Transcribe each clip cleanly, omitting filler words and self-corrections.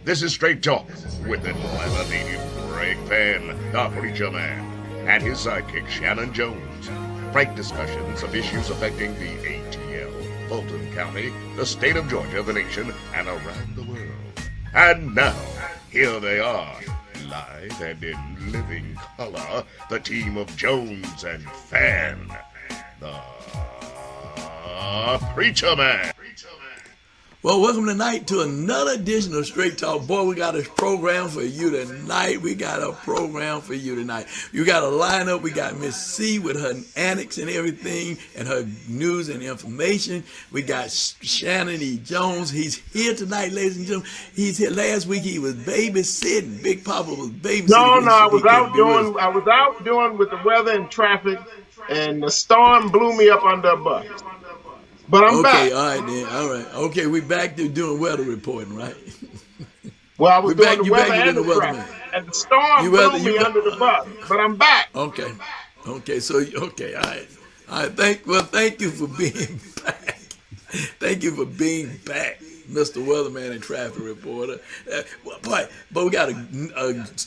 This is Straight Talk with the clever native Greg Fann, the preacher man, and his sidekick Shanan Jones. Frank discussions of issues affecting the ATL, Fulton County, the state of Georgia, the nation, and around the world. And now, here they are, live and in living color, the team of Jones and Fann, the preacher man. Well, welcome tonight to another edition of Straight Talk. Boy, we got a program for you tonight. You got a lineup. We got Miss C with her annex and everything and her news and information. We got Shanan E. Jones. He's here tonight, ladies and gentlemen. He's here. Last week he was babysitting. Big Papa was babysitting. No, I was out doing with the weather and traffic, and the storm blew me up under a bus. But I'm back. Okay, all right then. All right. Okay, we back to doing weather reporting, right? Well, I was doing the weather and the traffic, and the storm blew me under the bus. But I'm back. Okay. Okay. So all right. All right. Thank you for being back. Thank you for being back, Mr. Weatherman and traffic reporter. But we got a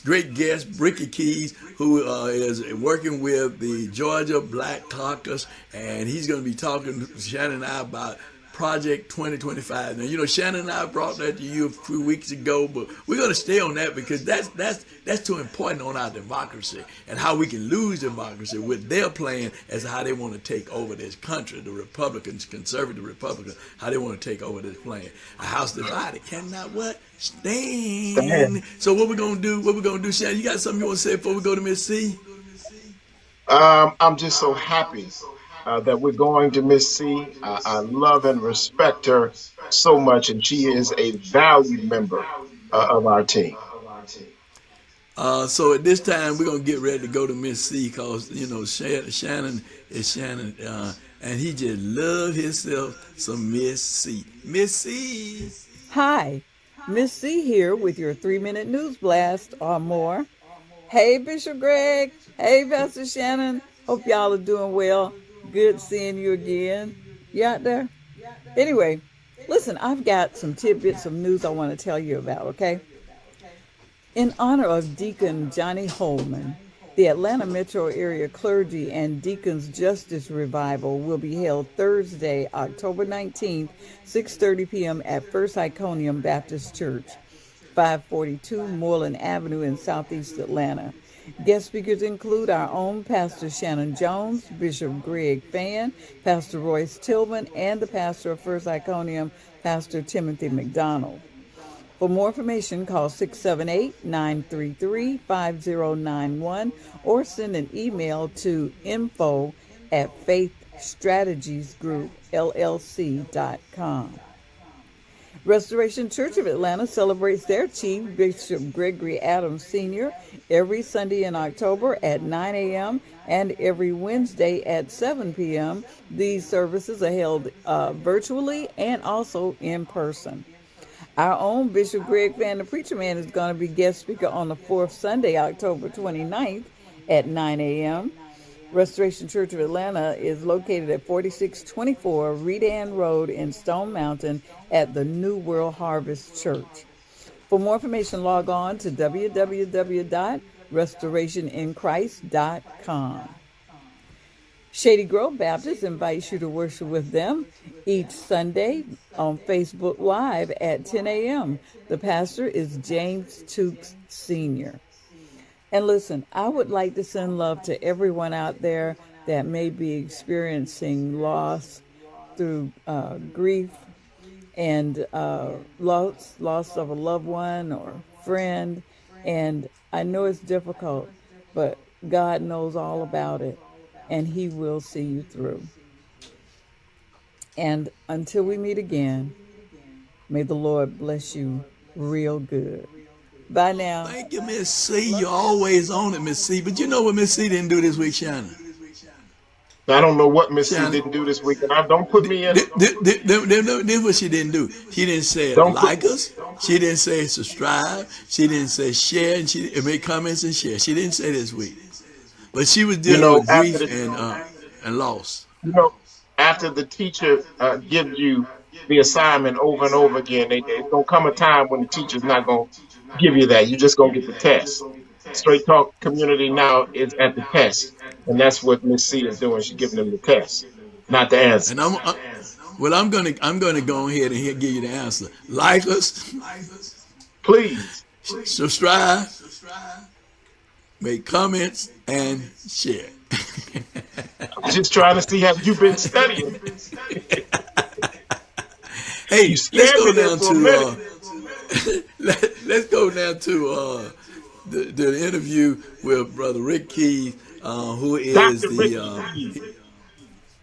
great guest, Ricky Keys, who is working with the Georgia Black Caucus, and he's going to be talking to Shanan and I about Project 2025. Now, you know, Shanan and I brought that to you a few weeks ago, but we're going to stay on that because that's too important on our democracy and how we can lose democracy with their plan as to how they want to take over this country. The Republicans, conservative Republicans, how they want to take over this plan. A house divided cannot what? Stand. So what we're going to do, Shanan, you got something you want to say before we go to Miss C? I'm just so happy that we're going to Miss C. I love and respect her so much, and she is a valued member of our team. So at this time, we're going to get ready to go to Miss C because, you know, Shanan is Shanan, and he just loves himself some Miss C. Miss C. Hi, Miss C here with your 3-minute news blast or more. Hey, Bishop Greg. Hey, Pastor Shanan. Hope y'all are doing well. Good seeing you again. You out there? Anyway, listen, I've got some tidbits of news I want to tell you about, okay? In honor of Deacon Johnny Holman, the Atlanta metro area clergy and deacons justice revival will be held Thursday, October 19th, 6:30 p.m. at First Iconium Baptist Church, 542 Moreland Avenue in Southeast Atlanta. Guest speakers include our own Pastor Shanan Jones, Bishop Greg Fann, Pastor Royce Tillman, and the pastor of First Iconium, Pastor Timothy McDonald. For more information, call 678-933-5091 or send an email to info@faithstrategiesgroupllc.com. Restoration Church of Atlanta celebrates their chief, Bishop Gregory Adams Sr., every Sunday in October at 9 a.m. and every Wednesday at 7 p.m. These services are held virtually and also in person. Our own Bishop Greg Fann, the preacher man, is going to be guest speaker on the fourth Sunday, October 29th at 9 a.m. Restoration Church of Atlanta is located at 4624 Redan Road in Stone Mountain at the New World Harvest Church. For more information, log on to www.restorationinchrist.com. Shady Grove Baptist invites you to worship with them each Sunday on Facebook Live at 10 a.m. The pastor is James Tukes Sr. And listen, I would like to send love to everyone out there that may be experiencing loss through grief and loss of a loved one or friend. And I know it's difficult, but God knows all about it, and He will see you through. And until we meet again, may the Lord bless you real good. Bye now. Thank you, Miss C. You're always on it, Miss C. But you know what Miss C didn't do this week, Shanan? I don't know what Miss C didn't do this week, and don't put me in. This is what she didn't do. She didn't say like us. She didn't say subscribe. She didn't say share, and she make comments and share. She didn't say this week. But she was dealing with grief and loss. You know, after the teacher gives you the assignment over and over again. There's going to come a time when the teacher's not going to give you that. You're just going to get the test. Straight Talk community now is at the test. And that's what Miss C is doing. She's giving them the test, not the And answers. I'm gonna go ahead and give you the answer. Like us, Please. subscribe, make comments, and share. I'm just trying to see, have you been studying? Hey, You let's scared go me there down for a minute. to let's go down to the interview with Brother Rick Keys, who is Dr. Ricky the Keys.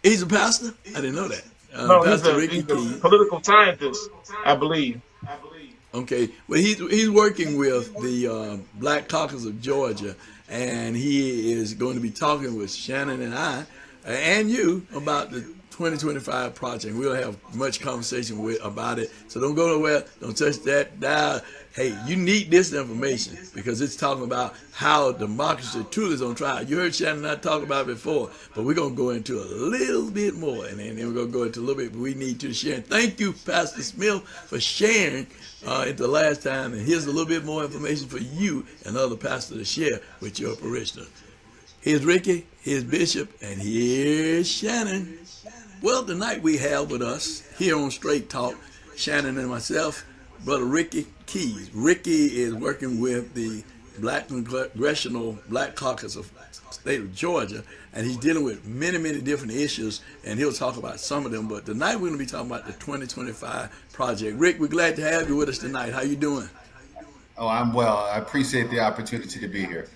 he's a pastor. I didn't know that. No, Pastor he's Ricky a Keys. political scientist, I believe. Okay, well he's working with the Black Caucus of Georgia, and he is going to be talking with Shanan and I and you about the 2025 project. We'll have much conversation about it. So don't go nowhere. Don't touch that dial. Hey, you need this information because it's talking about how democracy truly is on trial. You heard Shannon and I talk about it before, but we're going to go into a little bit more, and then we're going to go into a little bit, but we need to share. Thank you, Pastor Smith, for sharing it the last time, and here's a little bit more information for you and other pastors to share with your parishioners. Here's Ricky, here's Bishop, and here's Shannon. Well, tonight we have with us here on Straight Talk, Shannon and myself, Brother Ricky Keys. Ricky is working with the Black Congressional Black Caucus of state of Georgia, and he's dealing with many, many different issues, and he'll talk about some of them. But tonight we're going to be talking about the 2025 project. Rick, we're glad to have you with us tonight. How you doing? Oh, I'm well. I appreciate the opportunity to be here.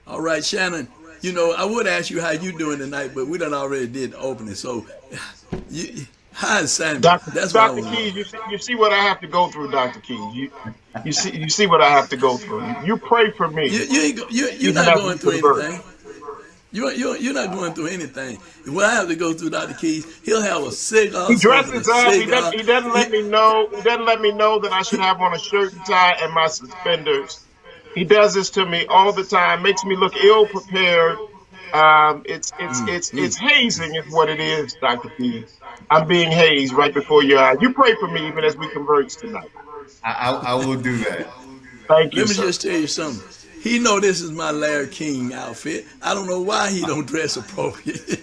All right, Shannon. You know, I would ask you how you doing tonight, but we done already did the opening. So, how is Sandy? That's what I Dr. want to know. Keys, you see what I have to go through, Dr. Keys. You see what I have to go through. You pray for me. You're Even not after going you through convert. anything. You're not going through anything. What I have to go through, Dr. Keys, he'll have a cigar, He smoking a dresses up. cigar. He doesn't let me know. He doesn't let me know that I should have on a shirt and tie and my suspenders. He does this to me all the time. Makes me look ill prepared. It's hazing is what it is, Dr. Keys. I'm being hazed right before your eyes. You pray for me even as we converse tonight. I will do that. Thank you, Let me sir. just tell you something. He know this is my Larry King outfit. I don't know why he don't dress appropriate.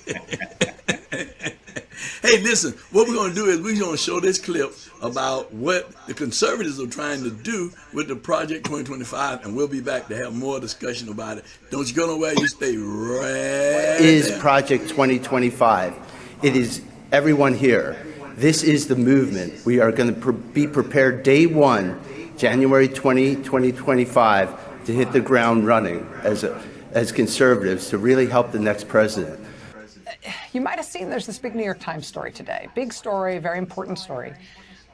Hey, listen, what we're going to do is we're going to show this clip about what the conservatives are trying to do with the Project 2025, and we'll be back to have more discussion about it. Don't you go nowhere. You stay right is there. Project 2025. It is everyone here. This is the movement. We are going to be prepared day one, January 2025, to hit the ground running as conservatives to really help the next president. You might have seen there's this big New York Times story today. Big story, very important story,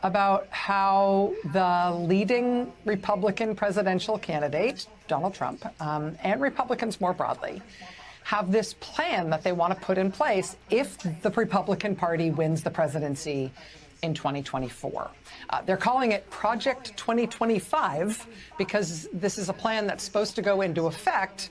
about how the leading Republican presidential candidate, Donald Trump, and Republicans more broadly, have this plan that they want to put in place if the Republican Party wins the presidency in 2024. They're calling it Project 2025 because this is a plan that's supposed to go into effect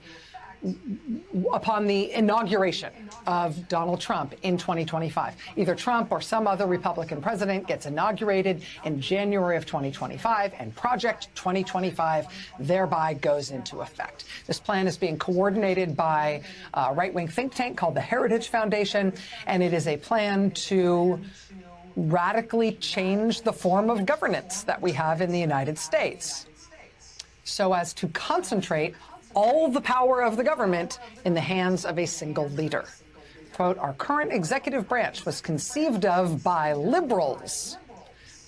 upon the inauguration of Donald Trump in 2025. Either Trump or some other Republican president gets inaugurated in January of 2025, and Project 2025 thereby goes into effect. This plan is being coordinated by a right-wing think tank called the Heritage Foundation, and it is a plan to radically change the form of governance that we have in the United States so as to concentrate all the power of the government in the hands of a single leader. Quote, our current executive branch was conceived of by liberals.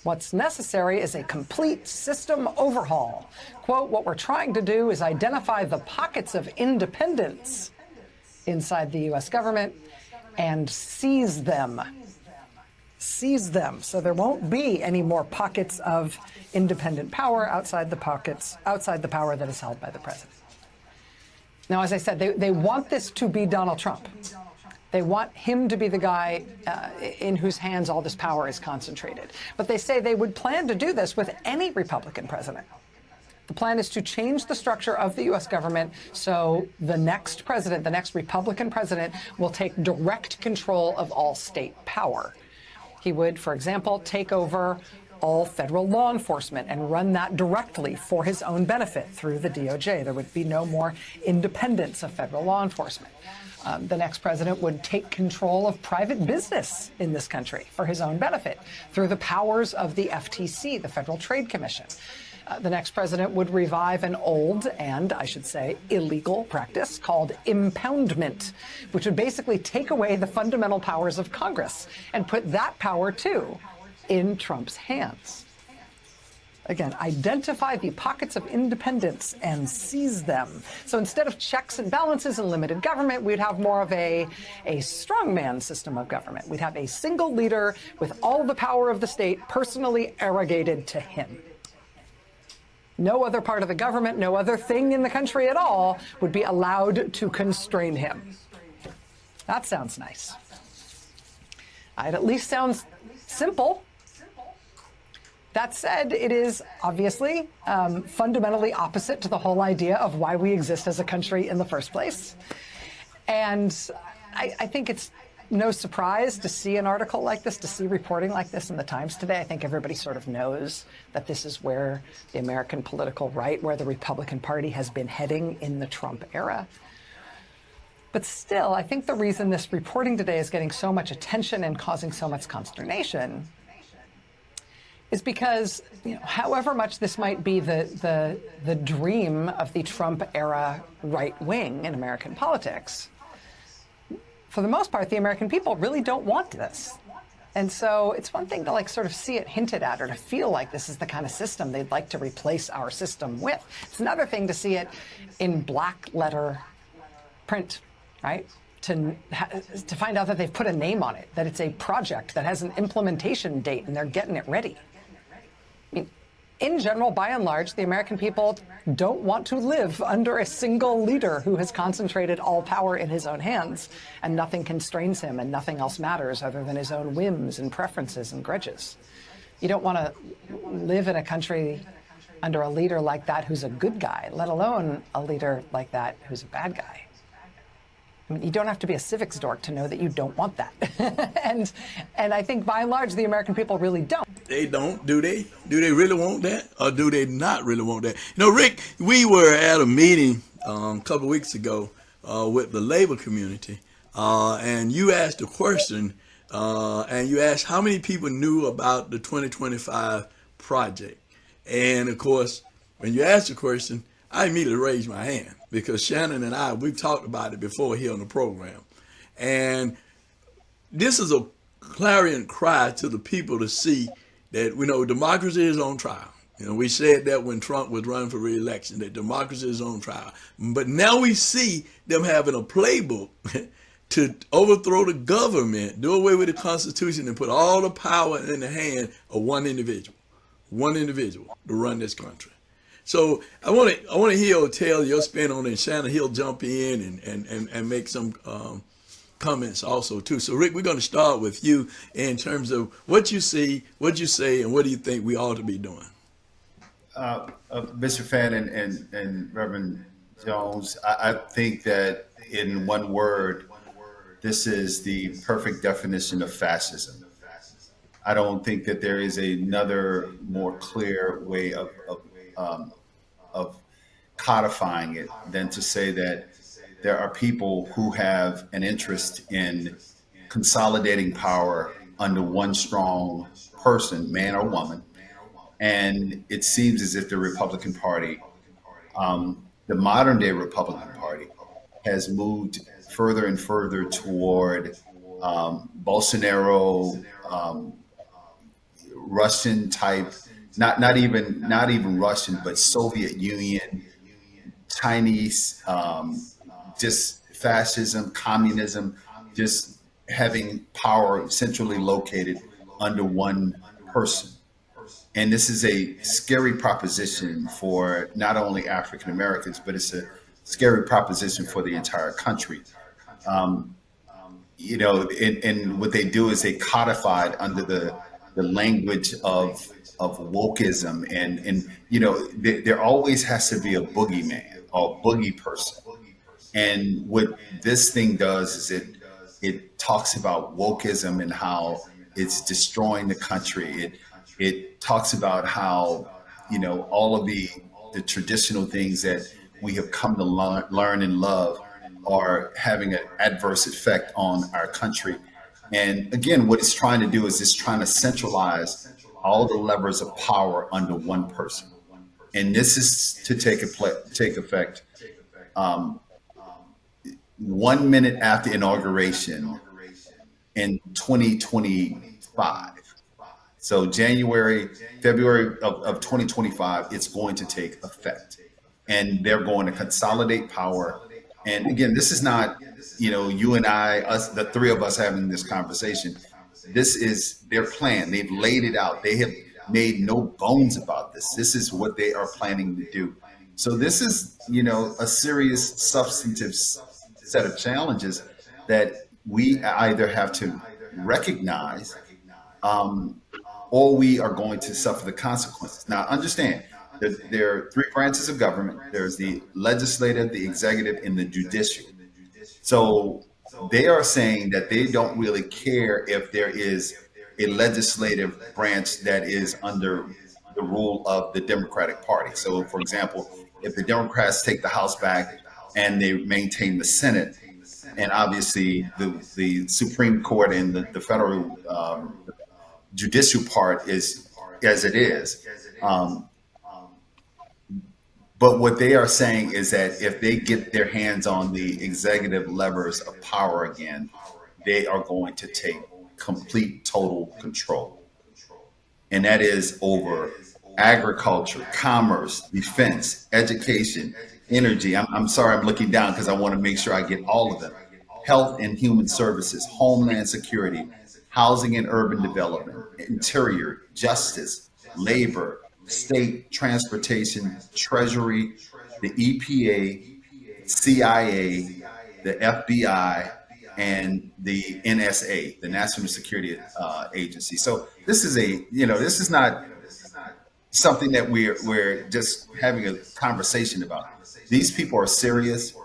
What's necessary is a complete system overhaul. Quote, what we're trying to do is identify the pockets of independence inside the U.S. government and seize them. Seize them so there won't be any more pockets of independent power outside the power that is held by the president. Now, as I said, they want this to be Donald Trump. They want him to be the guy in whose hands all this power is concentrated. But they say they would plan to do this with any Republican president. The plan is to change the structure of the U.S. government so the next president, the next Republican president, will take direct control of all state power. He would, for example, take over all federal law enforcement and run that directly for his own benefit through the DOJ. There would be no more independence of federal law enforcement. The next president would take control of private business in this country for his own benefit through the powers of the FTC, the Federal Trade Commission. The next president would revive an old and, I should say, illegal practice called impoundment, which would basically take away the fundamental powers of Congress and put that power, too, in Trump's hands. Again, identify the pockets of independence and seize them. So instead of checks and balances and limited government, we'd have more of a strongman system of government. We'd have a single leader with all the power of the state personally arrogated to him. No other part of the government, no other thing in the country at all would be allowed to constrain him. That sounds nice. It at least sounds simple. That said, it is obviously fundamentally opposite to the whole idea of why we exist as a country in the first place. And I think it's no surprise to see an article like this, to see reporting like this in the Times today. I think everybody sort of knows that this is where the American political right, where the Republican Party has been heading in the Trump era. But still, I think the reason this reporting today is getting so much attention and causing so much consternation is because, however much this might be the dream of the Trump era right wing in American politics, for the most part, the American people really don't want this. And so it's one thing to sort of see it hinted at or to feel like this is the kind of system they'd like to replace our system with. It's another thing to see it in black letter print, right? To find out that they've put a name on it, that it's a project that has an implementation date and they're getting it ready. In general, by and large, the American people don't want to live under a single leader who has concentrated all power in his own hands, and nothing constrains him and nothing else matters other than his own whims and preferences and grudges. You don't want to live in a country under a leader like that who's a good guy, let alone a leader like that who's a bad guy. I mean, you don't have to be a civics dork to know that you don't want that. and I think by and large, the American people really don't. They don't, do they? Do they really want that? Or do they not really want that? Rick, we were at a meeting a couple of weeks ago with the labor community, and you asked a question, and you asked how many people knew about the 2025 project. And, of course, when you asked the question, I immediately raised my hand because Shanan and we've talked about it before here on the program. And this is a clarion cry to the people to see that, democracy is on trial. We said that when Trump was running for re-election, that democracy is on trial. But now we see them having a playbook to overthrow the government, do away with the Constitution, and put all the power in the hand of one individual to run this country. So I want to hear Otel, your spin on it, and Shannon, he'll jump in and make some comments also too. So Rick, we're going to start with you in terms of what you see, what you say, and what do you think we ought to be doing? Mr. Fann and Reverend Jones, I think that in one word, this is the perfect definition of fascism. I don't think that there is another more clear way of codifying it than to say that there are people who have an interest in consolidating power under one strong person, man or woman. And it seems as if the Republican Party, the modern day Republican Party, has moved further and further toward Bolsonaro, Russian type, not even Russian, but Soviet Union, Chinese, just fascism, communism, just having power centrally located under one person. And this is a scary proposition for not only African Americans, but it's a scary proposition for the entire country. And what they do is they codify it under the language of wokeism, and there always has to be a boogeyman or boogie person. And what this thing does is it talks about wokeism and how It's destroying the country. It talks about how, all of the traditional things that we have come to learn and love are having an adverse effect on our country. And again, what it's trying to do is it's trying to centralize all the levers of power under one person. And this is to take effect 1 minute after inauguration in 2025. So February of 2025, it's going to take effect. And they're going to consolidate power. And again, this is not, you and I, us, the three of us having this conversation. This is their plan. They've laid it out. They have made no bones about this. This is what they are planning to do. So this is, a serious substantive set of challenges that we either have to recognize or we are going to suffer the consequences. Now, understand that there are three branches of government. There's the legislative, the executive, and the judicial. So they are saying that they don't really care if there is a legislative branch that is under the rule of the Democratic Party. So, for example, if the Democrats take the House back and they maintain the Senate, and obviously the Supreme Court and the federal judicial part is as it is. But what they are saying is that if they get their hands on the executive levers of power again, they are going to take complete, total control. And that is over agriculture, commerce, defense, education, energy. I'm sorry, I'm looking down because I want to make sure I get all of them. Health and human services, homeland security, housing and urban development, interior, justice, labor, state transportation, treasury, the EPA, CIA, the FBI, and the NSA, the National Security Agency. So this is not something that we're just having a conversation about. These people are serious.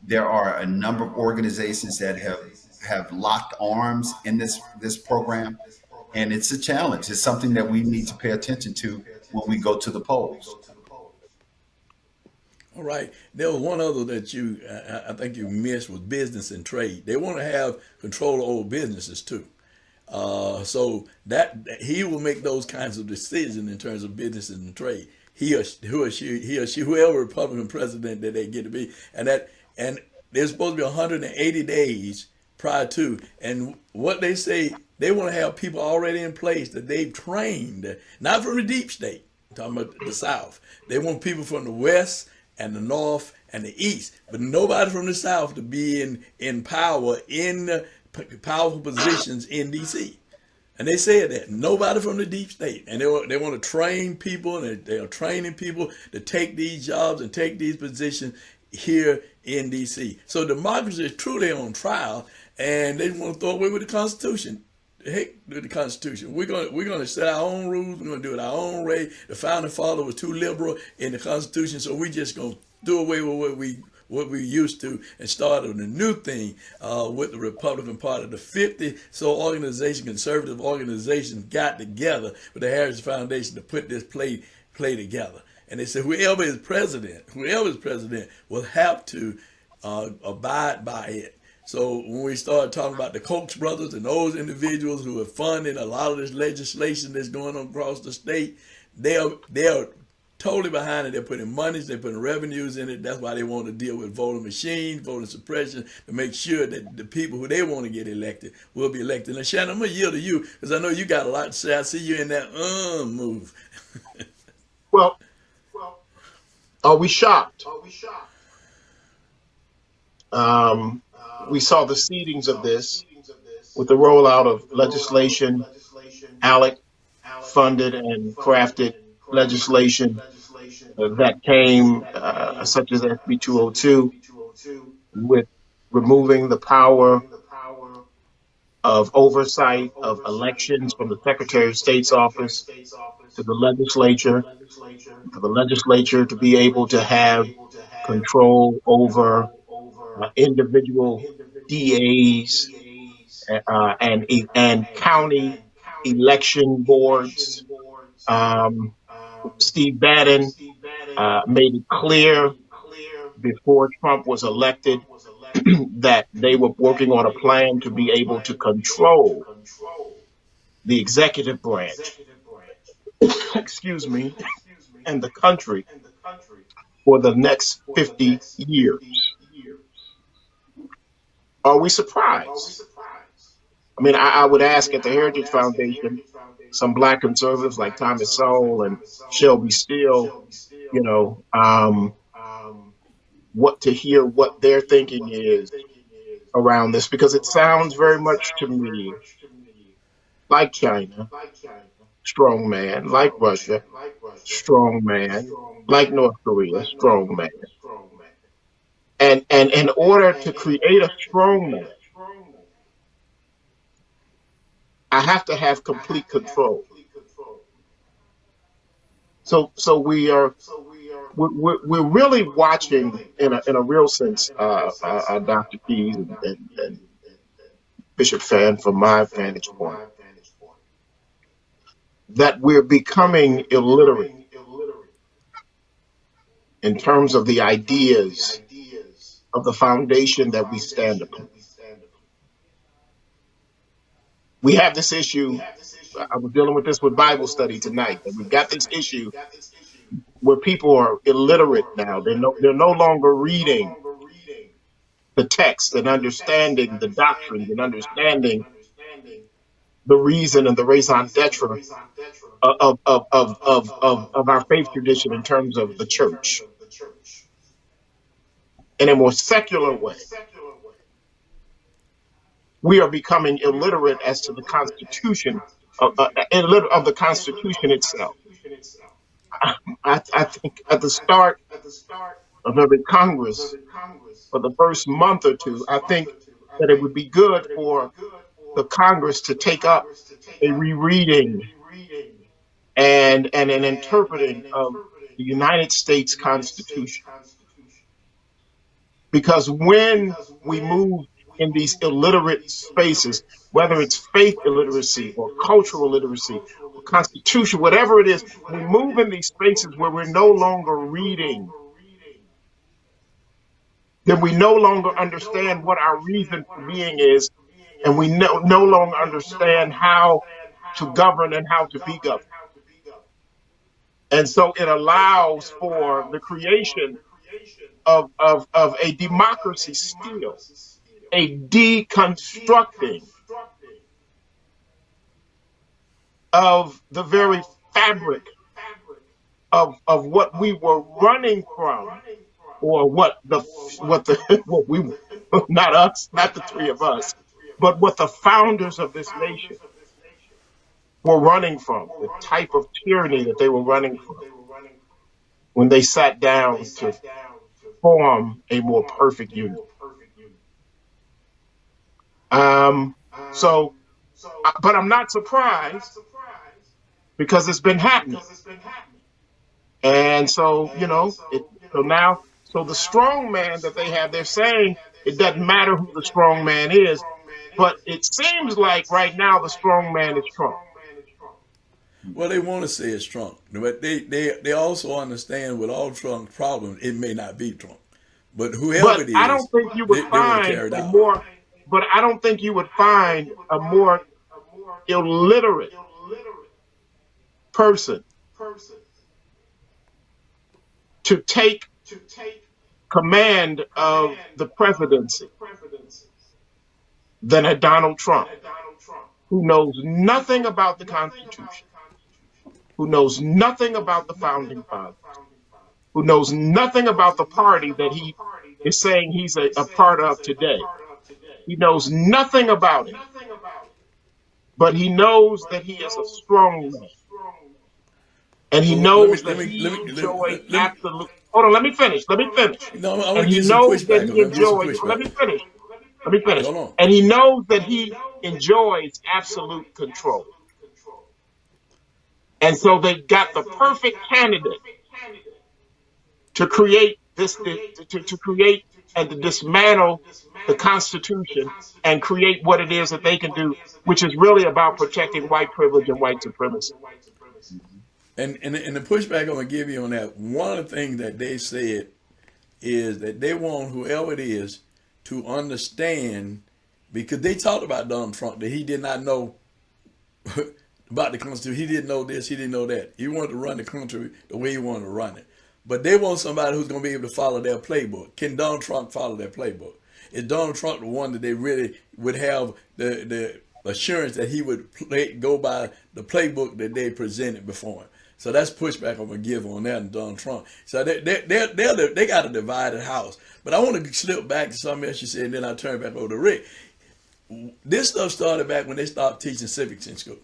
There are a number of organizations that have locked arms in this program, and it's a challenge. It's something that we need to pay attention to when we go to the polls. All right. There was one other that I think you missed was business and trade. They want to have control over businesses too. So that he will make those kinds of decisions in terms of business and trade. He or she, whoever Republican president that they get to be, and there's supposed to be 180 days prior to, and what they say they want to have people already in place that they've trained, not from the deep state. I'm talking about the South. They want people from the West and the North and the East, but nobody from the South to be in power in powerful positions in D.C. And they said that nobody from the deep state, and they want to train people, and they are training people to take these jobs and take these positions here in D.C. So democracy is truly on trial, and they want to throw away with the Constitution. Heck with the Constitution. We're gonna set our own rules. We're gonna do it our own way. The founding father was too liberal in the Constitution, so we just gonna do away with what we used to and start a new thing with the Republican Party. The 50 conservative organizations got together with the Harris Foundation to put this play together. And they said whoever is president will have to abide by it. So when we start talking about the Koch brothers and those individuals who are funding a lot of this legislation that's going on across the state, they are totally behind it. They're putting monies, they're putting revenues in it. That's why they want to deal with voting machines, voting suppression, to make sure that the people who they want to get elected will be elected. Now, Shannon, I'm going to yield to you because I know you got a lot to say. I see you in that move. Well, are we shocked? We saw the seedings of this with the rollout of legislation, ALEC funded and crafted legislation that came, such as SB 202, with removing the power of oversight of elections from the Secretary of State's office to the legislature, for the legislature to be able to have control over individual DAs and county election boards. Um, Steve Bannon made it clear before Trump was elected that they were working on a plan to be able to control the executive branch, excuse me, and the country for the next 50 years. Are we surprised? I mean, I would ask at the Heritage Foundation, some black conservatives like Thomas Sowell and Shelby Steele, you know, what to hear what their thinking is around this, because it sounds very much to me like China, strong man, like Russia, strong man, like North Korea, strong man. And in order to create a strong man, I have to have complete control. So we're really watching in a real sense, Dr. Keys and Bishop Fann, from my vantage point, that we're becoming illiterate in terms of the ideas of the foundation that we stand upon. We have this issue. I was dealing with this with Bible study tonight, that we've got this issue where people are illiterate now. They're no longer reading the text and understanding the doctrines and understanding the reason and the raison d'etre of our faith tradition in terms of the church. In a more secular way, we are becoming illiterate as to the Constitution illiterate of the Constitution itself. I think at the start of every Congress, for the first month or two, I think that it would be good for the Congress to take up a rereading and an interpreting of the United States Constitution. Because when we move in these illiterate spaces, whether it's faith illiteracy or cultural literacy or constitution, whatever it is, we move in these spaces where we're no longer reading, then we no longer understand what our reason for being is, and we no longer understand how to govern and how to be governed. And so it allows for the creation of a democracy still, a deconstructing of the very fabric of what we were running from, or what we, not us, not the three of us, but what the founders of this nation were running from, the type of tyranny that they were running from when they sat down to form a more perfect union. But I'm not surprised, because it's been happening. And so, so the strong man that they have, they're saying it doesn't matter who the strong man is, but it seems like right now the strong man is Trump. Well, they want to say it's Trump, but they also understand with all Trump's problems, it may not be Trump, but whoever it is, I don't think you would find a more. But I don't think you would find a more illiterate person to take command of the presidency than a Donald Trump, who knows nothing about the Constitution, who knows nothing about the founding fathers, who knows nothing about the party that he is saying he's a part of today. He knows nothing about it, but he knows that he is a strong man. And he knows that he enjoys absolute. Hold on, let me finish. No, I and he knows that he enjoys. Let me finish. And he knows that he enjoys absolute control. And so they got the perfect candidate to create to create and to dismantle the Constitution and create what it is that they can do, which is really about protecting white privilege and white supremacy. And the pushback I'm gonna give you on that, one of the things that they said is that they want whoever it is to understand, because they talked about Donald Trump, that he did not know about the Constitution. He didn't know this, he didn't know that. He wanted to run the country the way he wanted to run it. But they want somebody who's going to be able to follow their playbook. Can Donald Trump follow their playbook? Is Donald Trump the one that they really would have the assurance that he would go by the playbook that they presented before him? So that's pushback I'm going to give on that and Donald Trump. So they got a divided house. But I want to slip back to something else you said, and then I'll turn back over to Rick. This stuff started back when they stopped teaching civics in school.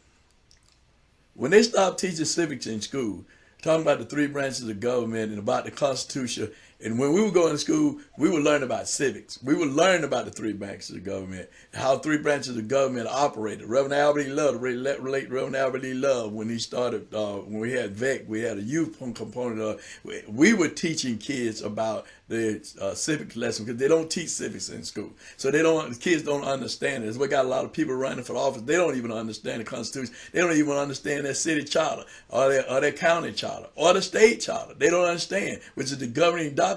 When they stopped teaching civics in school, talking about the three branches of government and about the Constitution, and when we were going to school, we would learn about civics. We would learn about the three branches of government, how three branches of government operated. Reverend Albert E. Love, relate Reverend Albert E. Love, when he started, when we had VEC, we had a youth component of, we were teaching kids about the civics lesson, because they don't teach civics in school. So the kids don't understand it. We got a lot of people running for office. They don't even understand the Constitution. They don't even understand their city charter or their county charter or the state charter. They don't understand, which is the governing document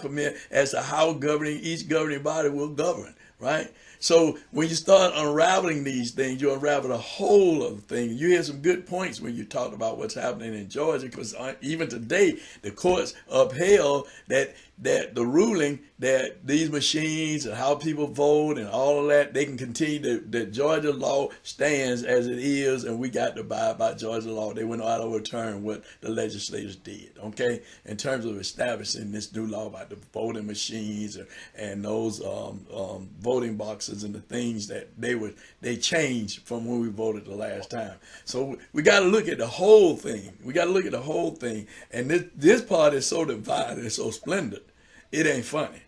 as to how each governing body will govern, right? So when you start unraveling these things, you unravel the whole of the thing. You hear some good points when you talk about what's happening in Georgia, because even today, the courts upheld that the ruling that these machines and how people vote and all of that, they can continue the Georgia law stands as it is, and we got to abide by Georgia law. They went out to overturn what the legislators did, okay, in terms of establishing this new law about the voting machines and those voting boxes and the things that they changed from when we voted the last time. So we got to look at the whole thing. We got to look at the whole thing. And this part is so divided and so splendid, it ain't funny.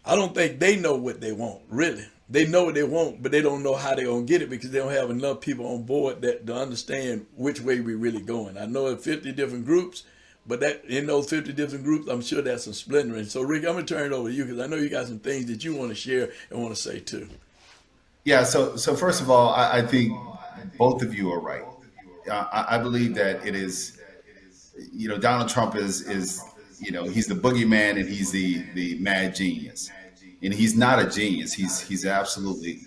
I don't think they know what they want, really. They know what they want, but they don't know how they're going to get it, because they don't have enough people on board to understand which way we're really going. I know it's 50 different groups, but that in those 50 different groups, I'm sure that's some splintering. So, Rick, I'm going to turn it over to you, because I know you got some things that you want to share and want to say, too. Yeah. So first of all, I think both of you are right. I believe that it is, Donald Trump is he's the boogeyman, and he's the mad genius, and he's not a genius. He's absolutely,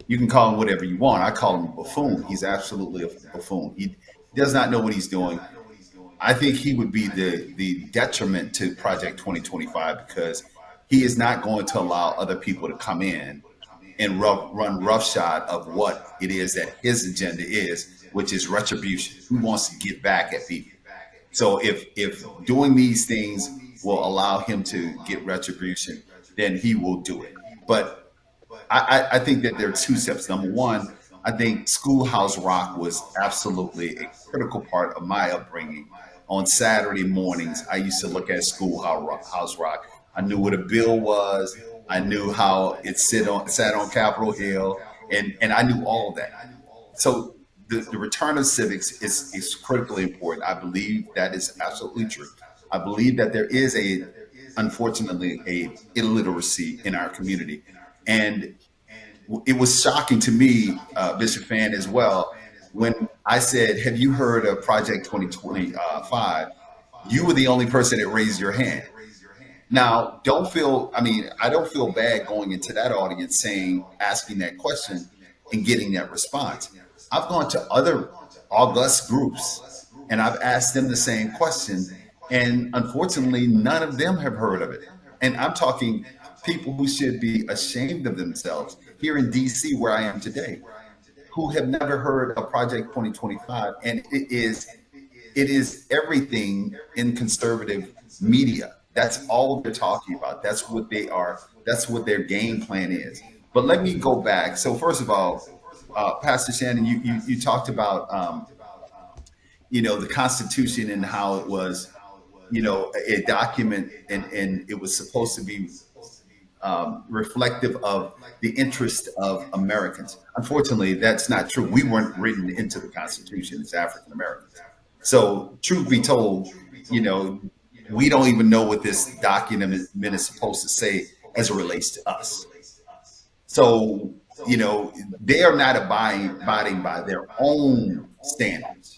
you can call him whatever you want. I call him a buffoon. He's absolutely a buffoon. He does not know what he's doing. I think he would be the detriment to Project 2025, because he is not going to allow other people to come in and run roughshod of what it is that his agenda is, which is retribution. Who wants to get back at people? So if doing these things will allow him to get retribution, then he will do it. But I think that there are two steps. Number one, I think Schoolhouse Rock was absolutely a critical part of my upbringing. On Saturday mornings, I used to look at Schoolhouse Rock. I knew what a bill was. I knew how it sat on Capitol Hill, and I knew all of that. So the return of civics is critically important. I believe that is absolutely true. I believe that there is unfortunately, a illiteracy in our community. And it was shocking to me, Bishop Fann, as well, when I said, have you heard of Project 2025? You were the only person that raised your hand. Now, I don't feel bad going into that audience asking that question and getting that response. I've gone to other august groups and I've asked them the same question. And unfortunately, none of them have heard of it. And I'm talking people who should be ashamed of themselves here in DC, where I am today, who have never heard of Project 2025. And it is everything in conservative media. That's all they're talking about. That's what they are. That's what their game plan is. But let me go back. So first of all, Pastor Shanan, you talked about, the Constitution and how it was, a document, and it was supposed to be reflective of the interest of Americans. Unfortunately, that's not true. We weren't written into the Constitution as African Americans. So truth be told, we don't even know what this document is supposed to say as it relates to us. So, they are not abiding by their own standards,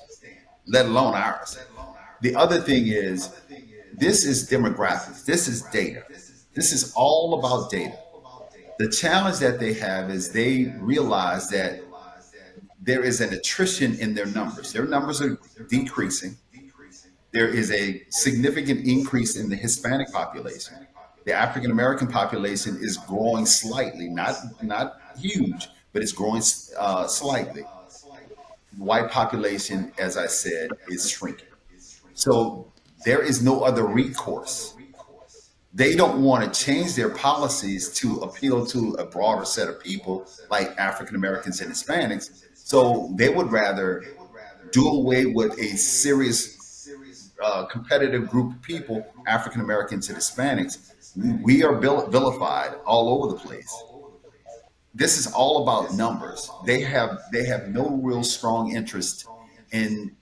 let alone ours. The other thing is, this is demographics. This is data. This is all about data. The challenge that they have is they realize that there is an attrition in their numbers. Their numbers are decreasing. There is a significant increase in the Hispanic population. The African American population is growing slightly, not huge, but it's growing slightly. The white population, as I said, is shrinking. So there is no other recourse. They don't want to change their policies to appeal to a broader set of people like African Americans and Hispanics. So they would rather do away with a serious competitive group of people, African Americans and Hispanics. We are vilified all over the place. This is all about numbers. They have no real strong interest in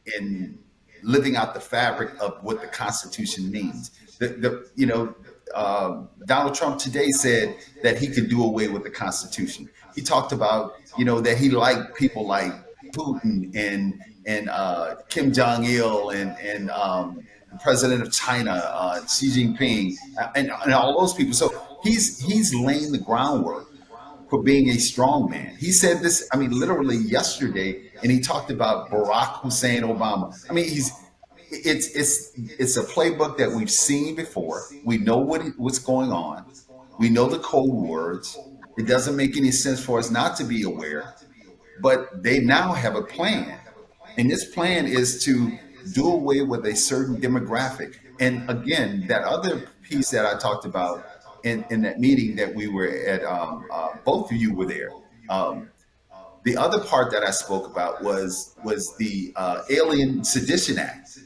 living out the fabric of what the Constitution means. Donald Trump today said that he could do away with the Constitution. He talked about that he liked people like Putin and Kim Jong Il and the president of China, Xi Jinping, and all those people. So he's laying the groundwork for being a strong man. He said this, literally yesterday, and he talked about Barack Hussein Obama. It's a playbook that we've seen before. We know what's going on. We know the code words. It doesn't make any sense for us not to be aware. But they now have a plan. And this plan is to do away with a certain demographic. And again, that other piece that I talked about in that meeting that we were at, both of you were there. The other part that I spoke about was the Alien Sedition Act.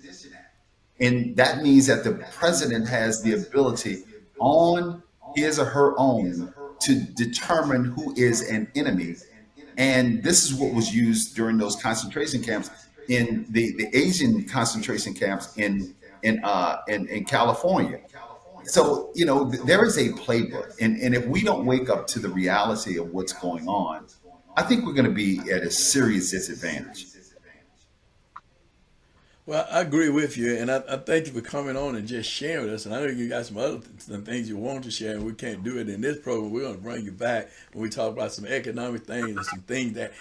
And that means that the president has the ability on his or her own to determine who is an enemy. And this is what was used during those concentration camps, in the Asian concentration camps in California. So, there is a playbook. And if we don't wake up to the reality of what's going on, I think we're going to be at a serious disadvantage. Well, I agree with you, and I thank you for coming on and just sharing with us. And I know you got some other things you want to share, and we can't do it in this program. We're going to bring you back when we talk about some economic things and some things that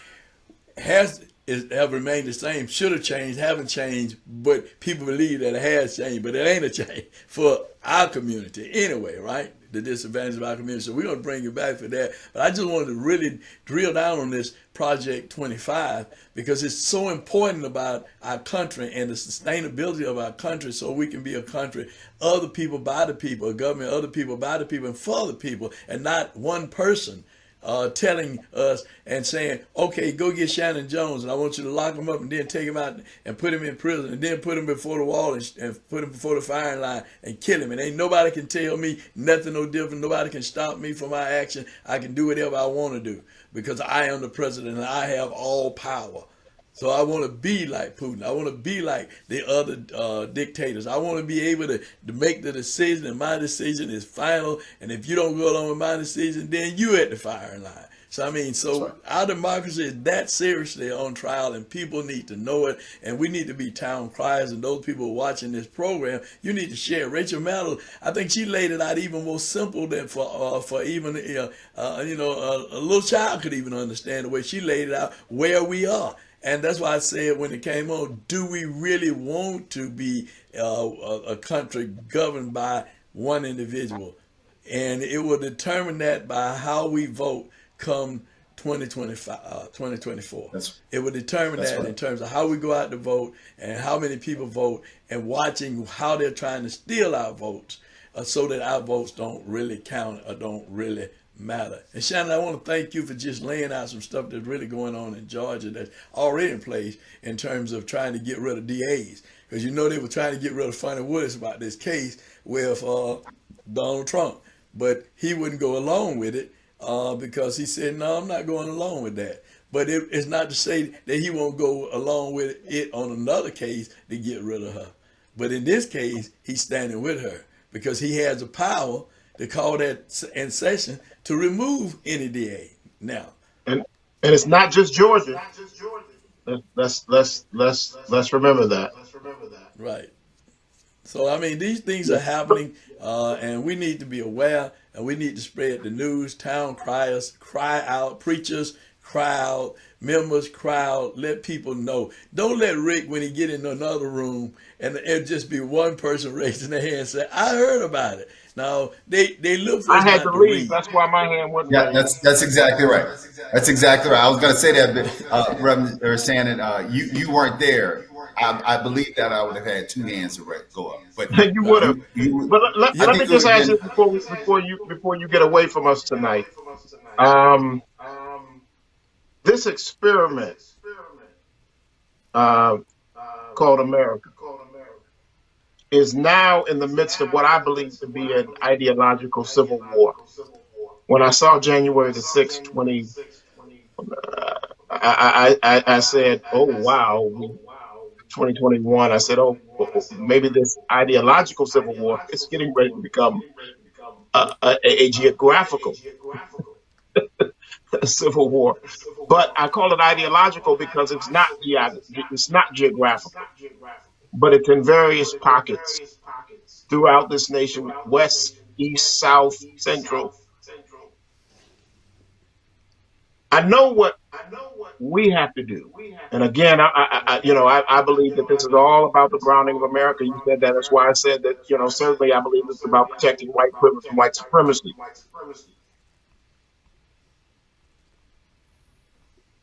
have remained the same, should have changed, haven't changed, but people believe that it has changed, but it ain't a change for our community anyway, right? The disadvantage of our community. So we're going to bring you back for that. But I just wanted to really drill down on this Project 25 because it's so important about our country and the sustainability of our country, so we can be a country of the people, by the people, a government of the people, by the people, and for the people, and not one person telling us and saying, okay, go get Shanan Jones and I want you to lock him up and then take him out and put him in prison and then put him before the wall and put him before the firing line and kill him. And ain't nobody can tell me nothing no different. Nobody can stop me from my action. I can do whatever I want to do because I am the president and I have all power. So I want to be like Putin. I want to be like the other dictators. I want to be able to make the decision, and my decision is final. And if you don't go along with my decision, then you at the firing line. So right. Our democracy is that seriously on trial, and people need to know it. And we need to be town criers. And those people watching this program, you need to share. Rachel Maddow, I think she laid it out even more simple than for even a little child could even understand the way she laid it out where we are. And that's why I said when it came on, do we really want to be a country governed by one individual? And it will determine that by how we vote come 2024. It will determine that right. In terms of how we go out to vote and how many people vote and watching how they're trying to steal our votes so that our votes don't really count or don't really matter. And Shanan, I want to thank you for just laying out some stuff that's really going on in Georgia that's already in place in terms of trying to get rid of DAs. Because they were trying to get rid of Fann Willis about this case with Donald Trump. But he wouldn't go along with it because he said, no, I'm not going along with that. But it's not to say that he won't go along with it on another case to get rid of her. But in this case, he's standing with her because he has the power to call that in session to remove any DA. Now, And it's not just Georgia. Let's remember that. right. So I mean, these things Yeah. are happening, and we need to be aware, and we need to spread the news. Town criers cry out, preachers cry out, members cry out. Let people know. Don't let Rick, when he get in another room, and it just be one person raising their hand and say, "I heard about it." Now they look for us I had to not to leave. read. That's why my hand wasn't Yeah, raised. that's exactly right. That's exactly right. I was going to say that, but Reverend or Shannon, you weren't there. I believe that I would have had two hands to go up, but You would have. you But I let think me it would just have ask been. you before you get away from us tonight. Um, this experiment uh, called America is now in the midst of what I believe to be an ideological civil war. When I saw January the 6th, I said, oh, wow, 2021. I said, maybe this ideological civil war is getting ready to become a geographical civil war. But I call it ideological because it's not geographical, but it's in various pockets throughout this nation, west, east, south, central. I know what we have to do. And again, I believe that this is all about the grounding of America. You said that. That's why I said that, certainly I believe it's about protecting white privilege and white supremacy.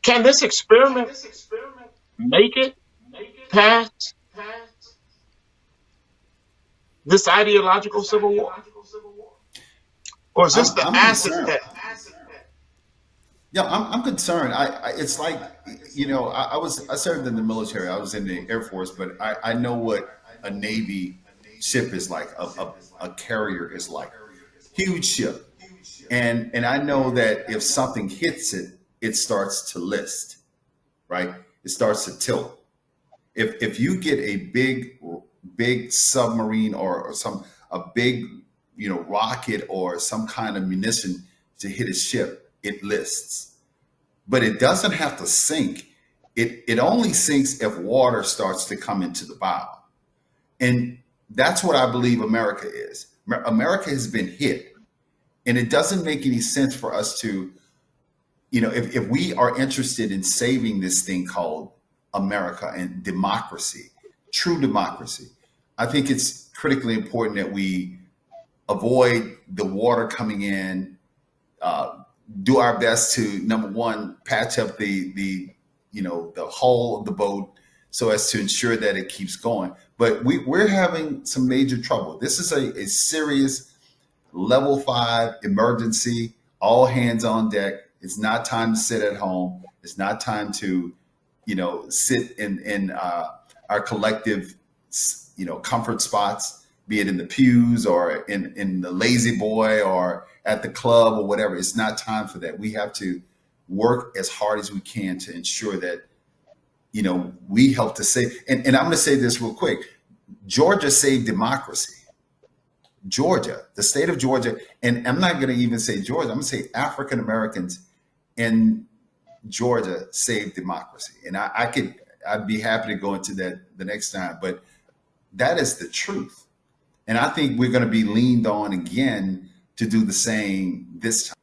Can this experiment make it past this ideological civil war? Or is this the I'm acid concerned. test? Yeah, I'm concerned. It's like, I served in the military. I was in the Air Force, but I know what a Navy ship is like, a carrier is like. Huge ship. And I know that if something hits it, it starts to list, right? It starts to tilt. If you get a big submarine or a big rocket or some kind of munition to hit a ship, it lists. But it doesn't have to sink. It only sinks if water starts to come into the bow. And that's what I believe America is. America has been hit. And it doesn't make any sense for us to, if we are interested in saving this thing called America and democracy, true democracy, I think it's critically important that we avoid the water coming in, do our best to, number one, patch up the hull of the boat so as to ensure that it keeps going. But we're having some major trouble. This is a serious level 5 emergency, all hands on deck. It's not time to sit at home. It's not time to, sit in our collective, comfort spots, be it in the pews or in the lazy boy or at the club or whatever. It's not time for that. We have to work as hard as we can to ensure that, we help to save. And I'm going to say this real quick. Georgia saved democracy. Georgia, the state of Georgia, and I'm not going to even say Georgia, I'm going to say African Americans in Georgia saved democracy. And I'd be happy to go into that the next time, but that is the truth. And I think we're going to be leaned on again to do the same this time.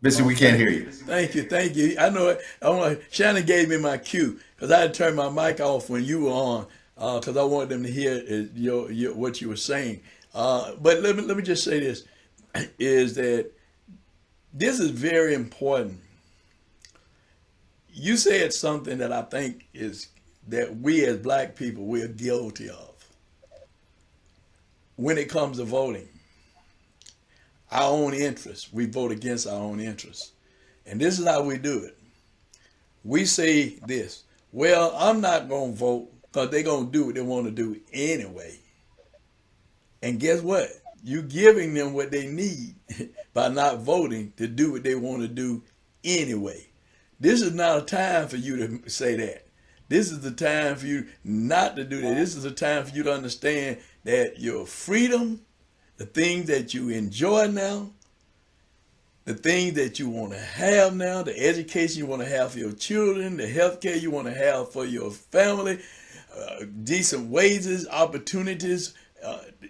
Bishop, we can't hear you. Thank you. I know it. Shannon gave me my cue because I had turned my mic off when you were on because I wanted them to hear what you were saying. But let me just say this: is that this is very important. You said something that I think is that we as black people we're guilty of when it comes to voting. Our own interests. We vote against our own interests. And this is how we do it. We say this, well, I'm not going to vote because they're going to do what they want to do anyway. And guess what? You're giving them what they need by not voting to do what they want to do anyway. This is not a time for you to say that. This is the time for you not to do that. This is the time for you to understand that your freedom, the things that you enjoy now, the things that you want to have now, the education you want to have for your children, the health care you want to have for your family, decent wages, opportunities.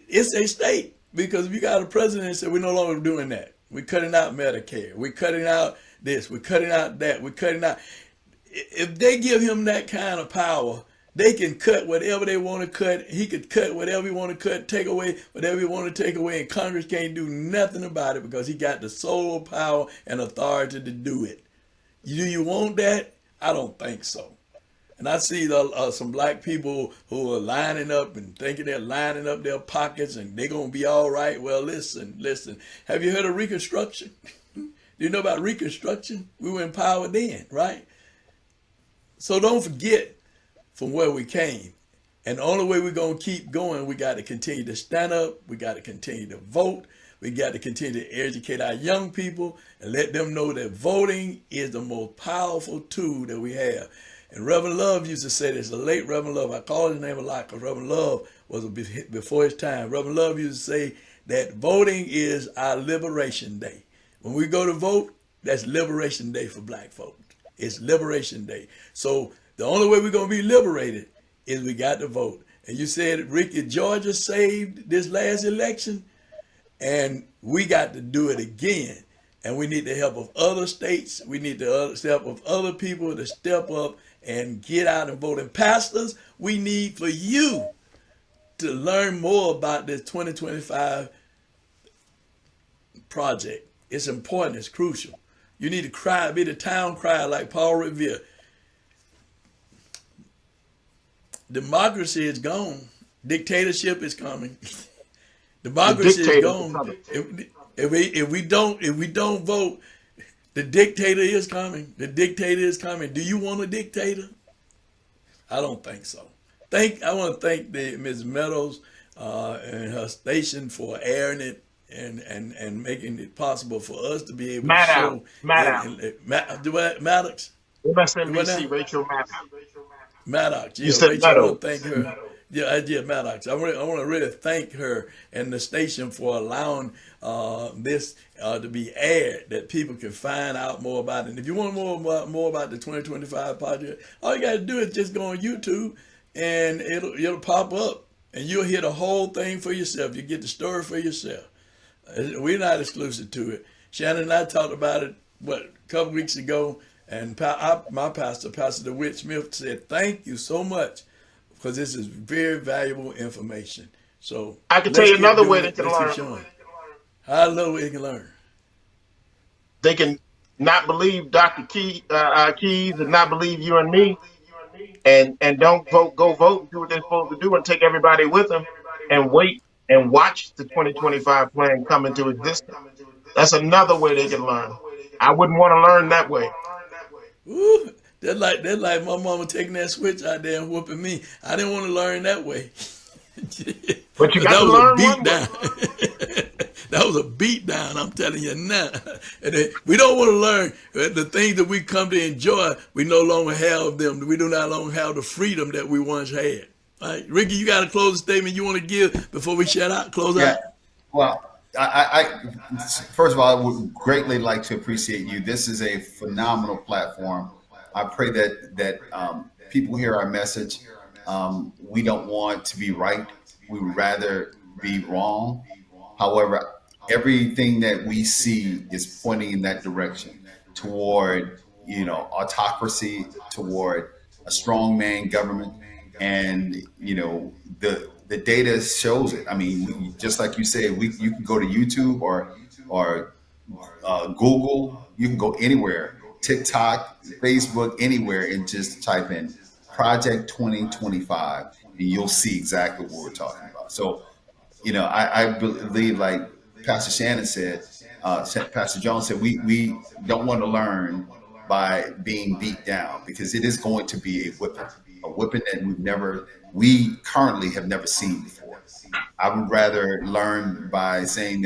It's a state, because we got a president that said we're no longer doing that. We're cutting out Medicare. We're cutting out this. We're cutting out that. We're cutting out. If they give him that kind of power, they can cut whatever they want to cut. He could cut whatever he want to cut, take away whatever he want to take away, and Congress can't do nothing about it because he got the sole power and authority to do it. Do you want that? I don't think so. And I see some black people who are lining up and thinking they're lining up their pockets and they're going to be all right. Well, listen. Have you heard of Reconstruction? Do you know about Reconstruction? We were empowered then, right? So don't forget from where we came. And the only way we're going to keep going, we got to continue to stand up. We got to continue to vote. We got to continue to educate our young people and let them know that voting is the most powerful tool that we have. And Reverend Love used to say this, the late Reverend Love. I call his name a lot because Reverend Love was before his time. Reverend Love used to say that voting is our liberation day. When we go to vote, that's Liberation Day for black folks. It's Liberation Day. So the only way we're going to be liberated is we got to vote. And you said, Ricky, Georgia saved this last election, and we got to do it again. And we need the help of other states. We need the help of other people to step up and get out and vote. And pastors, we need for you to learn more about this 2025 project. It's important. It's crucial. You need to cry, be the town crier like Paul Revere. Democracy is gone. Dictatorship is coming. Democracy is gone. If we don't vote, the dictator is coming. The dictator is coming. Do you want a dictator? I don't think so. I want to thank Ms. Meadows and her station for airing it and making it possible for us to be able to show. Maddox. MSNBC, Rachel Maddox. Maddox, yeah, You said Rachel, I want Meadows. to thank her. Yeah, Maddox. I want to really thank her and the station for allowing this to be aired, that people can find out more about it. And if you want more about the 2025 project, all you got to do is just go on YouTube, and it'll pop up, and you'll hear the whole thing for yourself. You get the story for yourself. We're not exclusive to it. Shanan and I talked about it a couple weeks ago. And my pastor, Pastor DeWitt Smith, said, thank you so much, because this is very valuable information. So I can tell you another way they can learn. How another way they can learn? They can not believe Dr. Keys and not believe you and me, and don't go vote and do what they're supposed to do and take everybody with them and wait and watch the 2025 plan come into existence. That's another way they can learn. I wouldn't want to learn that way. Ooh, they're like my mama taking that switch out there and whooping me. I didn't want to learn that way. But you got to learn one way. That was a beat down, I'm telling you now. And we don't want to learn the things that we come to enjoy. We no longer have them. We do not longer have the freedom that we once had. All right, Ricky, you got a closing statement you want to give before we close out? Well, I first of all, I would greatly like to appreciate you. This is a phenomenal platform. I pray that people hear our message. We don't want to be right. We would rather be wrong. However, everything that we see is pointing in that direction toward, autocracy, toward a strongman government. And, the data shows it. I mean, just like you said, you can go to YouTube or Google. You can go anywhere, TikTok, Facebook, anywhere, and just type in Project 2025, and you'll see exactly what we're talking about. So, I believe, like Pastor Shanan said, Pastor Jones said, we don't want to learn by being beat down, because it is going to be a whipping that we currently have never seen before. I would rather learn by saying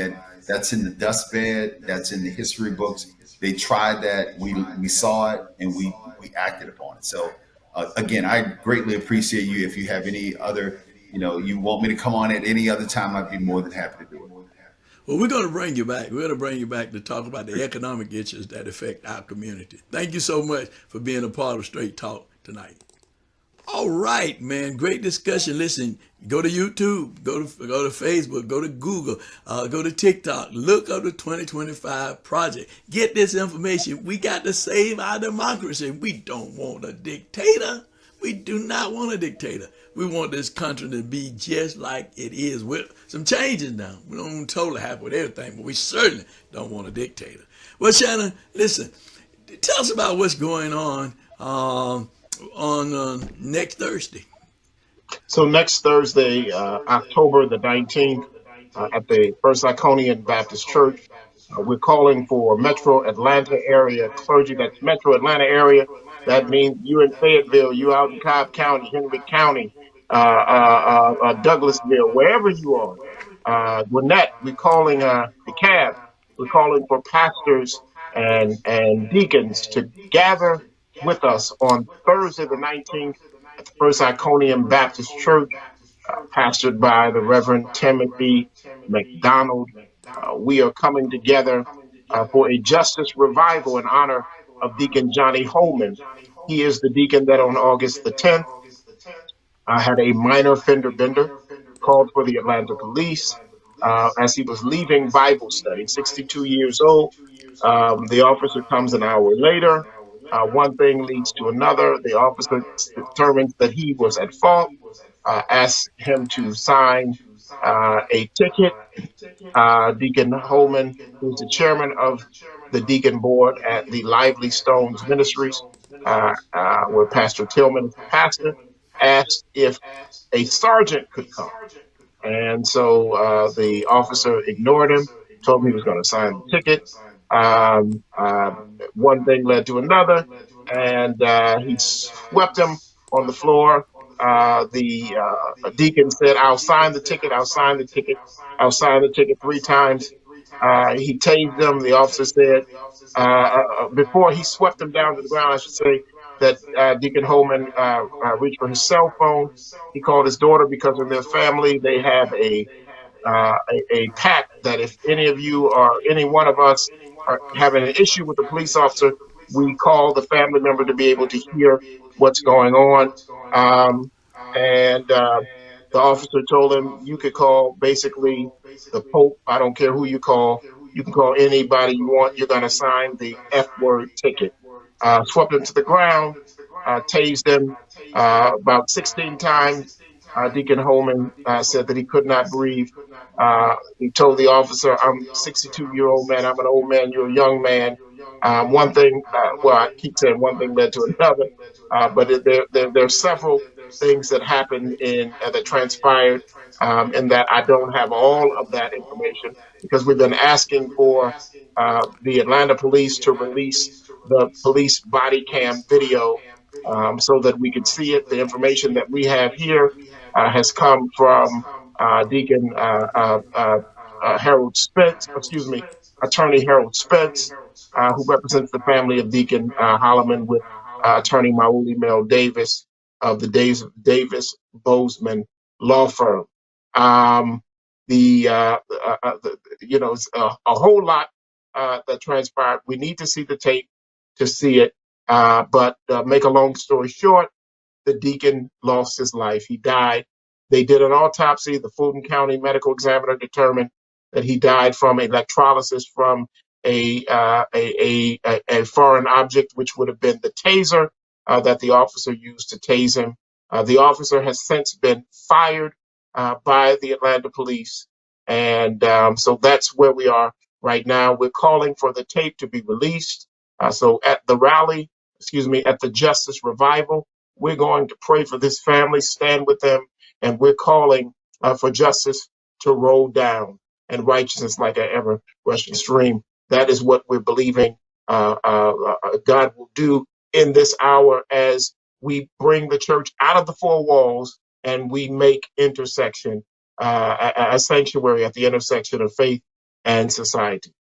that's in the dustbed, that's in the history books. They tried that, we saw it, and we acted upon it. So Again, I greatly appreciate you. If you have any other, you want me to come on at any other time, I'd be more than happy to do it. Well, we're going to bring you back. We're going to bring you back to talk about the economic issues that affect our community. Thank you so much for being a part of Straight Talk tonight. All right, man. Great discussion. Listen, go to YouTube, go to Facebook, go to Google, go to TikTok. Look up the 2025 project. Get this information. We got to save our democracy. We don't want a dictator. We do not want a dictator. We want this country to be just like it is with some changes now. We don't totally happy with everything, but we certainly don't want a dictator. Well, Shannon, listen, tell us about what's going on next Thursday. So next Thursday, October the 19th, at the First Iconian Baptist Church, we're calling for Metro Atlanta area clergy. That's Metro Atlanta area. That means you in Fayetteville, you out in Cobb County, Henry County, Douglasville, wherever you are. Gwinnett, we're calling DeKalb. We're calling for pastors and deacons to gather with us on Thursday the 19th at the First Iconium Baptist Church, pastored by the Reverend Timothy McDonald. We are coming together for a justice revival in honor of Deacon Johnny Holman. He is the deacon that on August the 10th had a minor fender bender, called for the Atlanta police as he was leaving Bible study, 62 years old. The officer comes an hour later. One thing leads to another. The officer determines that he was at fault, asks him to sign a ticket. Deacon Holman, who's the chairman of the deacon board at the Lively Stones Ministries, where Pastor Tillman is the pastor, asked if a sergeant could come. And so the officer ignored him, told him he was going to sign the ticket. One thing led to another, and he swept him on the floor. The deacon said, "I'll sign the ticket. I'll sign the ticket. I'll sign the ticket 3 times." He tased him. The officer said, before he swept him down to the ground, I should say, that Deacon Holman reached for his cell phone. He called his daughter because in their family they have a pact that if any of you or any one of us are having an issue with the police officer, we call the family member to be able to hear what's going on. And the officer told him, you could call basically the Pope. I don't care who you call. You can call anybody you want. You're going to sign the F word ticket. Swept him to the ground, tased him about 16 times. Deacon Holman said that he could not breathe. He told the officer, "I'm a 62-year-old man. I'm an old man. You're a young man." One thing, well, I keep saying one thing led to another, but there are several things that happened that transpired, and that I don't have all of that information because we've been asking for the Atlanta police to release the police body cam video so that we could see it. The information that we have here has come from Deacon Harold Spence, excuse me, Attorney Harold Spence, who represents the family of Deacon Holloman with Attorney Mauli Mel Davis of the Davis Bozeman law firm. It's a whole lot that transpired. We need to see the tape to see it. But make a long story short, the deacon lost his life. He died. They did an autopsy. The Fulton County medical examiner determined that he died from electrolysis from a foreign object, which would have been the taser that the officer used to tase him. The officer has since been fired by the Atlanta police. And so that's where we are right now. We're calling for the tape to be released. So at the rally, at the Justice Revival, we're going to pray for this family, stand with them, and we're calling for justice to roll down and righteousness like an ever-rushing stream. That is what we're believing God will do in this hour as we bring the church out of the four walls and we make intersection a sanctuary at the intersection of faith and society.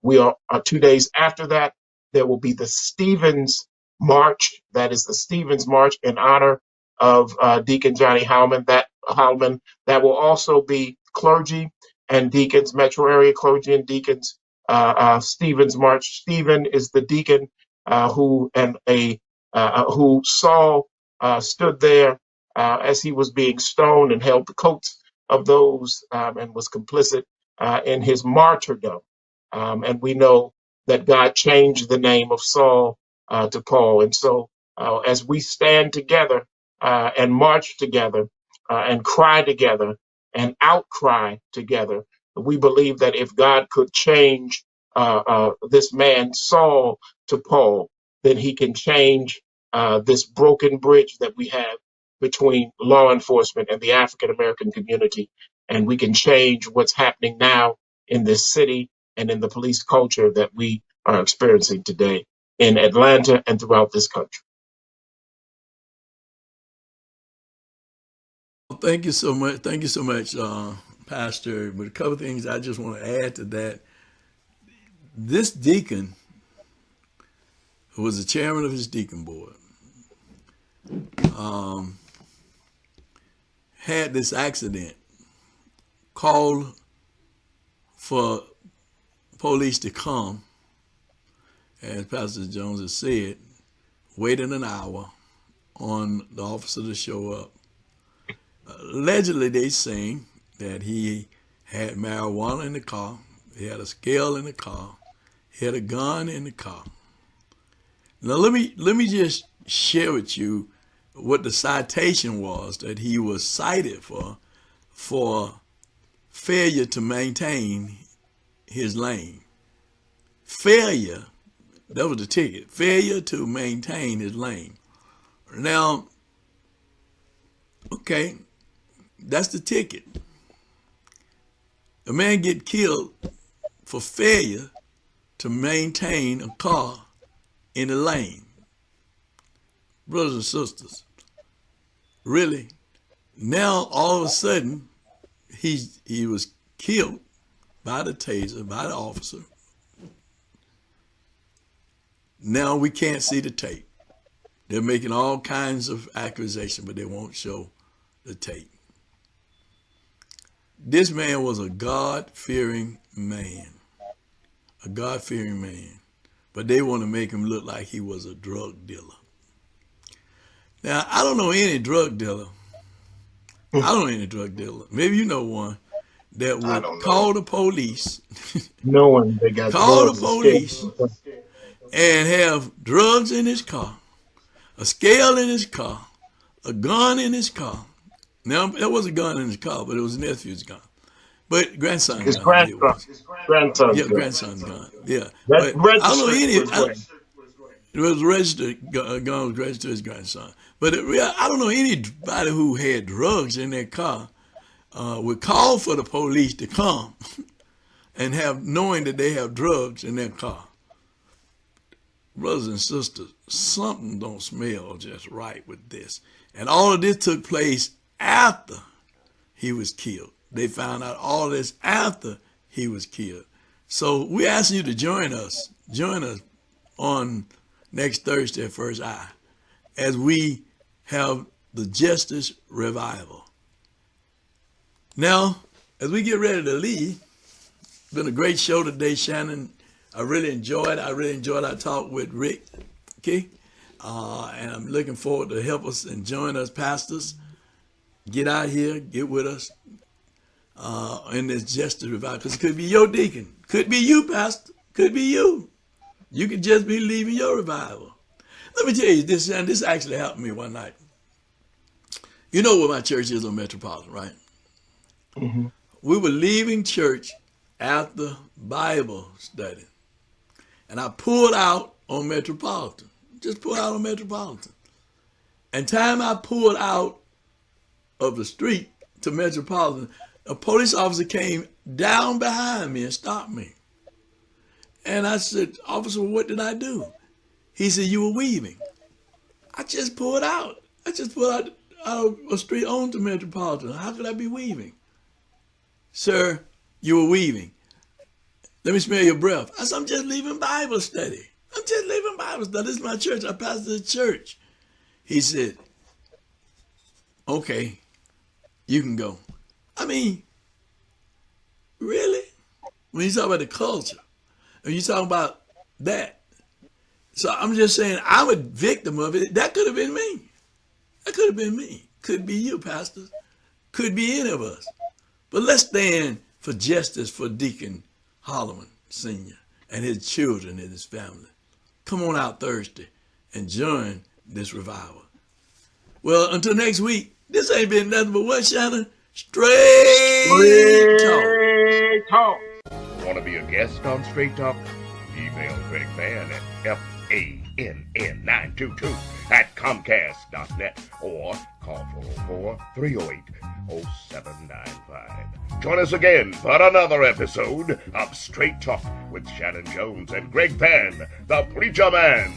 We are 2 days after that. There will be the Stevens march. That is the Stevens March in honor of Deacon Johnny Howman. That will also be clergy and deacons, metro area clergy and deacons. Stevens March. Stephen is the deacon who Saul stood there as he was being stoned and held the coats of those and was complicit in his martyrdom. And we know that God changed the name of Saul to Paul. And so as we stand together and march together and cry together and outcry together, we believe that if God could change this man Saul to Paul, then he can change this broken bridge that we have between law enforcement and the African American community. And we can change what's happening now in this city and in the police culture that we are experiencing today in Atlanta and throughout this country. Thank you so much. Thank you so much, Pastor. But a couple of things I just want to add to that. This deacon, who was the chairman of his deacon board, had this accident, called for police to come, as Pastor Jones has said, waited an hour on the officer to show up. Allegedly, they saying that he had marijuana in the car, he had a scale in the car, he had a gun in the car. Now let me just share with you what the citation was that he was cited for failure to maintain his lane. Failure, that was the ticket. Failure to maintain his lane. Now, okay, that's the ticket. A man get killed for failure to maintain a car in the lane. Brothers and sisters, really, now all of a sudden he was killed by the taser, by the officer. Now we can't see the tape. They're making all kinds of accusations, but they won't show the tape. This man was a God-fearing man. A God-fearing man. But they want to make him look like he was a drug dealer. Now, I don't know any drug dealer. I don't know any drug dealer. Maybe you know one that would call the police. Knowing they got call the police and have drugs in his car, a scale in his car, a gun in his car. Now, there was a gun in his car, but it was nephew's gun. But grandson's his gun. grandson's yeah, gun. grandson's gun. Yeah. That but I don't know any. it was registered. Gun was registered to his grandson. But I don't know anybody who had drugs in their car would call for the police to come and have knowing that they have drugs in their car. Brothers and sisters, something don't smell just right with this. And all of this took place after he was killed. They found out all this after he was killed. So we ask you to join us. Join us on next Thursday at First Eye as we have the Justice Revival. Now, as we get ready to leave, it's been a great show today, Shanan. I really enjoyed our talk with Rick, okay? And I'm looking forward to help us and join us, pastors. Get out here, get with us in this Justice Revival. Because it could be your deacon. Could be you, pastor. Could be you. You could just be leaving your revival. Let me tell you this, and this actually happened to me one night. You know where my church is on Metropolitan, right? Mm-hmm. We were leaving church after Bible study. And I pulled out on Metropolitan. Just pulled out on Metropolitan. And time I pulled out of the street to Metropolitan, a police officer came down behind me and stopped me. And I said, "Officer, what did I do?" He said, "You were weaving." I just pulled out. I just pulled out of a street onto Metropolitan. How could I be weaving? "Sir, you were weaving." "Let me smell your breath." I said, "I'm just leaving Bible study. I'm just living Bible study. This is my church. I pastor the church. He said, okay, you can go. I mean, really? When you talk about the culture, and you talk about that. So I'm just saying, I'm a victim of it. That could have been me. That could have been me. Could be you, pastors. Could be any of us. But let's stand for justice for Deacon Holloman Sr. and his children and his family. Come on out Thursday and join this revival. Well, until next week, this ain't been nothing but what, Shanan? Straight talk. Want to be a guest on Straight Talk? Email Greg Fann at FANN922@Comcast.net or call 404-308-0795. Join us again for another episode of Straight Talk with Shanan Jones and Greg Fann, the Preacher Man.